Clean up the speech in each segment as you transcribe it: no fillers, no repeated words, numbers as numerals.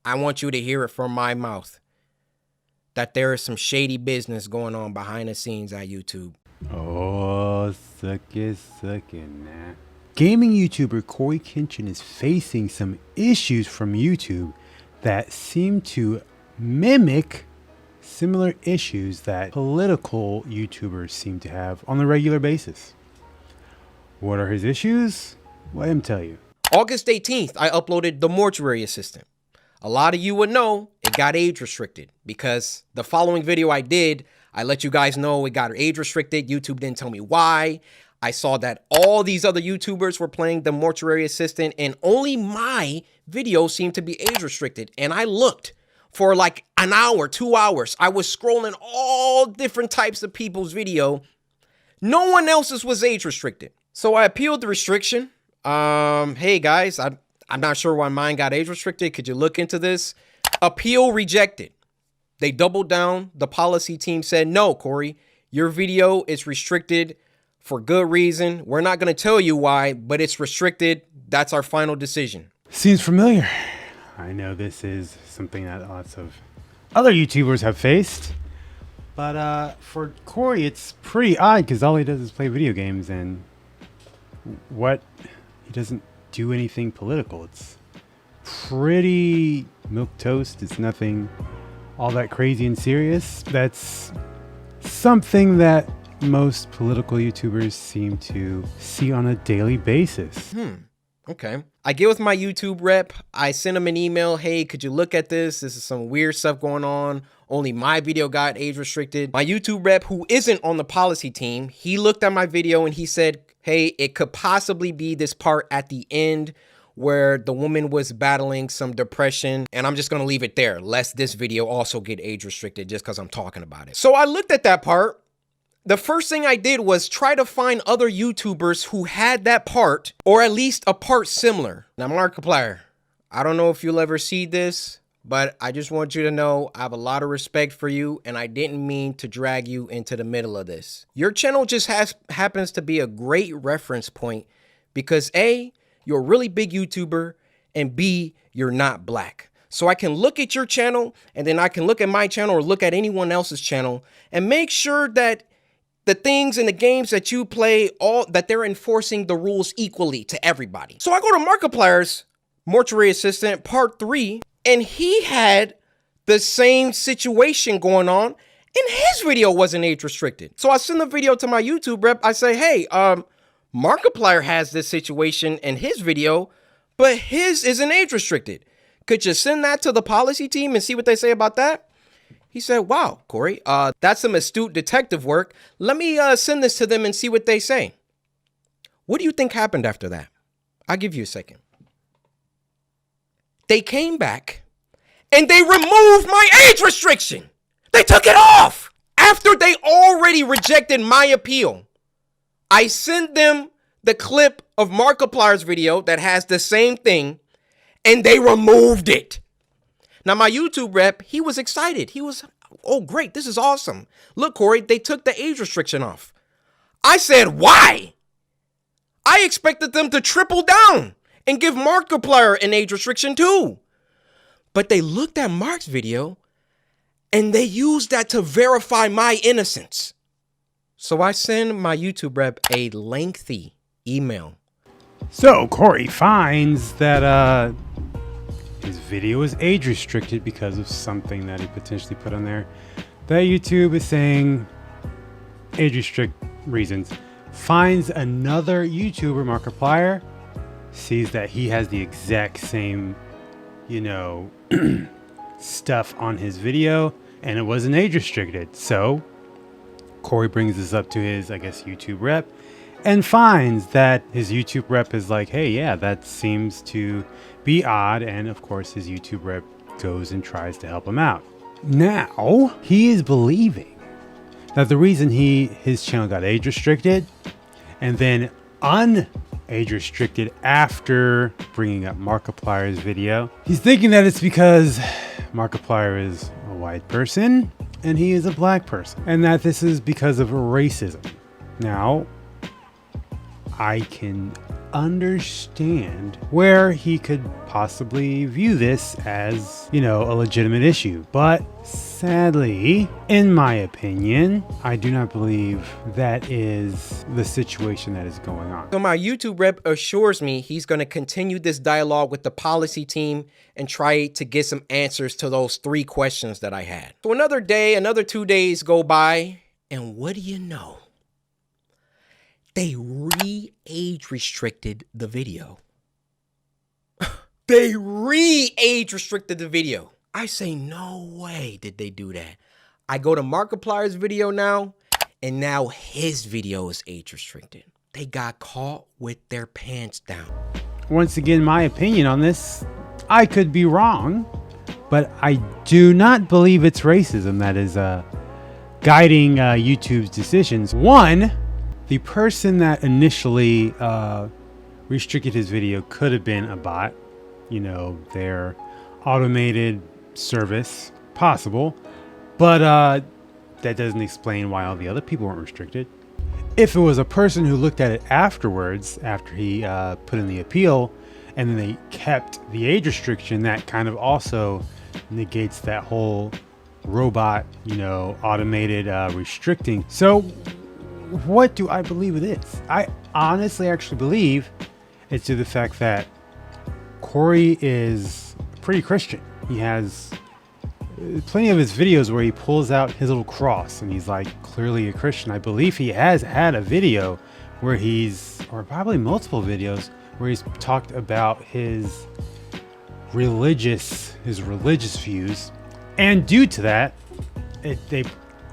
I want you to hear it from my mouth that there is some shady business going on behind the scenes at YouTube. Oh, suck it now. Gaming YouTuber coryxkenshin is facing some issues from YouTube that seem to mimic similar issues that political YouTubers seem to have on a regular basis. What are his issues? Let him tell you. August 18th, I uploaded The Mortuary Assistant. A lot of you would know it got age restricted because the following video I did, I let you guys know it got age restricted. YouTube didn't tell me why. I saw that all these other YouTubers were playing The Mortuary Assistant and only my video seemed to be age restricted. And I looked for like an hour, 2 hours. I was scrolling all different types of people's video. No one else's was age restricted. So I appealed the restriction. Hey guys, I'm not sure why mine got age restricted. Could you look into this? Appeal rejected. They doubled down. The policy team said, no, Corey, your video is restricted for good reason. We're not going to tell you why, but it's restricted. That's our final decision. Seems familiar. I know this is something that lots of other YouTubers have faced. But for Corey, it's pretty odd because all he does is play video games and he doesn't do anything political. It's pretty milquetoast. It's nothing all that crazy and serious. That's something that most political YouTubers seem to see on a daily basis. Okay. I get with my YouTube rep. I send him an email. Hey, could you look at this? This is some weird stuff going on. Only my video got age restricted. My YouTube rep, who isn't on the policy team, he looked at my video and he said, hey, it could possibly be this part at the end where the woman was battling some depression. And I'm just going to leave it there, lest this video also get age restricted just because I'm talking about it. So I looked at that part. The first thing I did was try to find other YouTubers who had that part, or at least a part similar. Now, Markiplier, I don't know if you'll ever see this, but I just want you to know I have a lot of respect for you, and I didn't mean to drag you into the middle of this. Your channel just happens to be a great reference point because A, you're a really big YouTuber, and B, you're not black. So I can look at your channel, and then I can look at my channel or look at anyone else's channel and make sure that the things in the games that you play, that they're enforcing the rules equally to everybody. So I go to Markiplier's Mortuary Assistant Part 3, and he had the same situation going on, and his video wasn't age restricted. So I send the video to my YouTube rep. I say, hey, Markiplier has this situation in his video, but his isn't age restricted. Could you send that to the policy team and see what they say about that? He said, wow, Corey, that's some astute detective work. Let me send this to them and see what they say. What do you think happened after that? I'll give you a second. They came back and they removed my age restriction. They took it off after they already rejected my appeal. I sent them the clip of Markiplier's video that has the same thing and they removed it. Now, my YouTube rep, he was excited. He was, oh, great. This is awesome. Look, Corey, they took the age restriction off. I said, why? I expected them to triple down and give Markiplier an age restriction too. But they looked at Mark's video and they used that to verify my innocence. So I send my YouTube rep a lengthy email. So Corey finds that his video is age restricted because of something that he potentially put on there that YouTube is saying age restrict reasons. Finds another YouTuber, Markiplier, sees that he has the exact same, stuff on his video and it wasn't age restricted. So Corey brings this up to his, I guess, YouTube rep and finds that his YouTube rep is like, hey, yeah, that seems to be odd. And of course, his YouTube rep goes and tries to help him out. Now, he is believing that the reason his channel got age restricted and then age restricted after bringing up Markiplier's video, he's thinking that it's because Markiplier is a white person and he is a black person, and that this is because of racism. Now, I can understand where he could possibly view this as, you know, a legitimate issue. But sadly, in my opinion, I do not believe that is the situation that is going on. So my YouTube rep assures me he's going to continue this dialogue with the policy team and try to get some answers to those 3 questions that I had. So another day, another 2 days go by, and what do you know? They re-age restricted the video. They re-age restricted the video. I say, no way did they do that. I go to Markiplier's video now, and now his video is age restricted. They got caught with their pants down. Once again, my opinion on this, I could be wrong, but I do not believe it's racism that is guiding YouTube's decisions. One, the person that initially restricted his video could have been a bot, you know, their automated service, possible, but that doesn't explain why all the other people weren't restricted. If it was a person who looked at it afterwards, after he put in the appeal, and then they kept the age restriction, that kind of also negates that whole robot, you know, automated restricting. So what do I believe it is? I honestly actually believe it's to the fact that Cory is pretty Christian. He has plenty of his videos where he pulls out his little cross and he's like clearly a Christian. I believe he has had a video where or probably multiple videos where he's talked about his religious views. And due to that,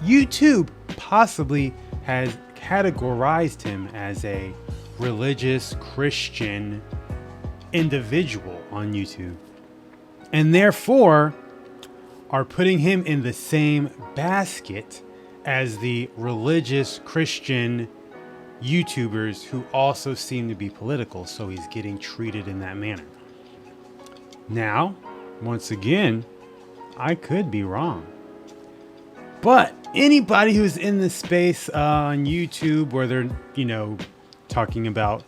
YouTube possibly has categorized him as a religious Christian individual on YouTube, and therefore are putting him in the same basket as the religious Christian YouTubers who also seem to be political, so he's getting treated in that manner. Now, once again, I could be wrong, but anybody who's in this space on YouTube where they're, you know, talking about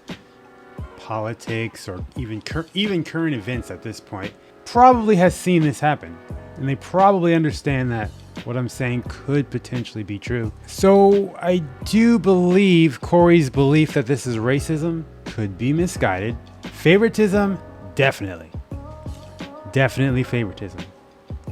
politics or even current events at this point probably has seen this happen, and they probably understand that what I'm saying could potentially be true. So I do believe Cory's belief that this is racism could be misguided. Favoritism, definitely favoritism.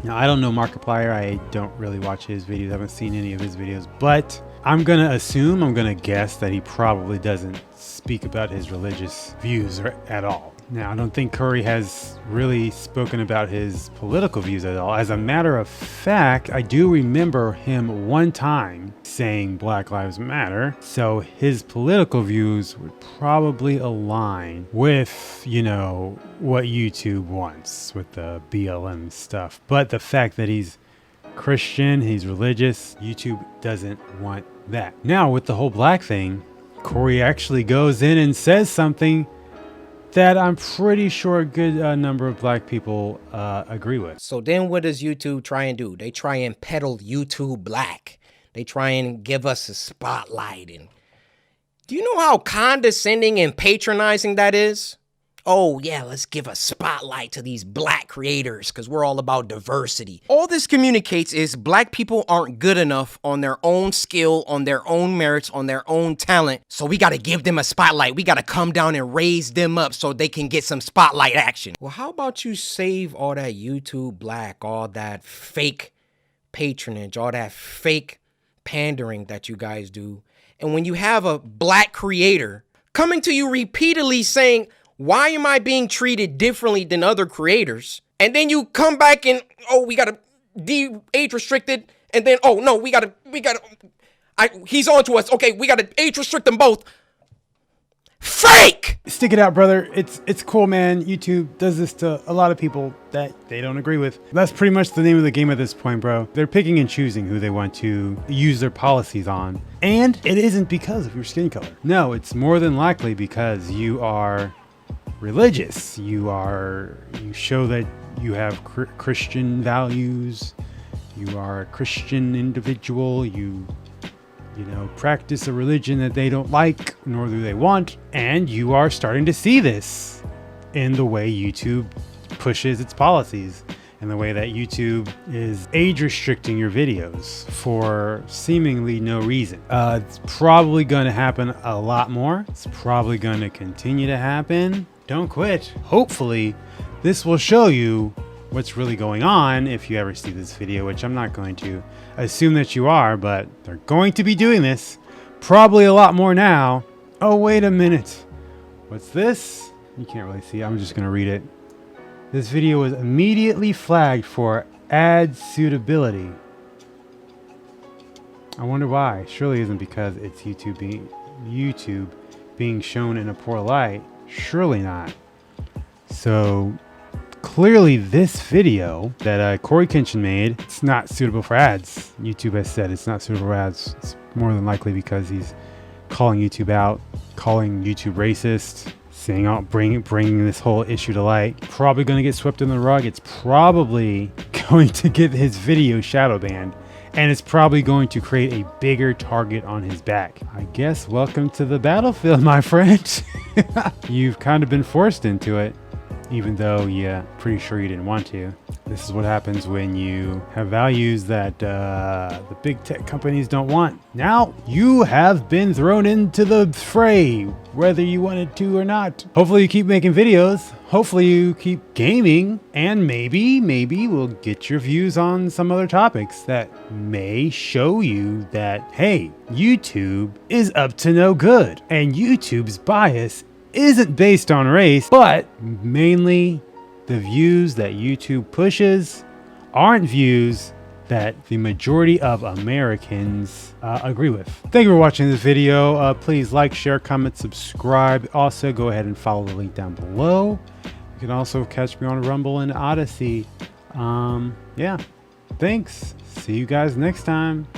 Now, I don't know Markiplier. I don't really watch his videos. I haven't seen any of his videos, but I'm going to guess that he probably doesn't speak about his religious views at all. Now, I don't think Cory has really spoken about his political views at all. As a matter of fact, I do remember him one time saying Black Lives Matter. So his political views would probably align with, you know, what YouTube wants with the BLM stuff. But the fact that he's Christian, he's religious, YouTube doesn't want that. Now, with the whole black thing, Cory actually goes in and says something that I'm pretty sure a good number of black people agree with. So then what does YouTube try and do? They try and peddle YouTube black. They try and give us a spotlight. And do you know how condescending and patronizing that is? Oh yeah, let's give a spotlight to these black creators because we're all about diversity. All this communicates is black people aren't good enough on their own skill, on their own merits, on their own talent. So we got to give them a spotlight. We got to come down and raise them up so they can get some spotlight action. Well, how about you save all that YouTube black, all that fake patronage, all that fake pandering that you guys do. And when you have a black creator coming to you repeatedly saying, why am I being treated differently than other creators? And then you come back and, oh, we got to age restricted. And then, oh, no, he's on to us. Okay, we got to age restrict them both. Fake! Stick it out, brother. It's cool, man. YouTube does this to a lot of people that they don't agree with. That's pretty much the name of the game at this point, bro. They're picking and choosing who they want to use their policies on. And it isn't because of your skin color. No, it's more than likely because you are religious. You show that you have Christian values. You are a Christian individual. You practice a religion that they don't like, nor do they want. And you are starting to see this in the way YouTube pushes its policies, and the way that YouTube is age restricting your videos for seemingly no reason. It's probably going to happen a lot more. It's probably going to continue to happen. Don't quit. Hopefully this will show you what's really going on if you ever see this video, which I'm not going to assume that you are, but they're going to be doing this probably a lot more now. Oh, wait a minute. What's this? You can't really see. I'm just going to read it. This video was immediately flagged for ad suitability. I wonder why. Surely isn't because it's YouTube being shown in a poor light. Surely not. So clearly this video that coryxkenshin made, it's not suitable for ads. YouTube has said it's not suitable for ads. It's more than likely because he's calling YouTube out, calling YouTube racist, saying out, bringing this whole issue to light. Probably going to get swept in the rug. It's probably going to get his video shadow banned, and it's probably going to create a bigger target on his back. I guess welcome to the battlefield, my friend. You've kind of been forced into it, even though you're pretty sure you didn't want to. This is what happens when you have values that the big tech companies don't want. Now you have been thrown into the fray, whether you wanted to or not. Hopefully you keep making videos. Hopefully you keep gaming, and maybe we'll get your views on some other topics that may show you that, hey, YouTube is up to no good, and YouTube's bias isn't based on race, but mainly the views that YouTube pushes aren't views that the majority of Americans agree with. Thank you for watching this video. Please like, share, comment, subscribe. Also, go ahead and follow the link down below. You can also catch me on Rumble and Odyssey. Yeah, thanks. See you guys next time.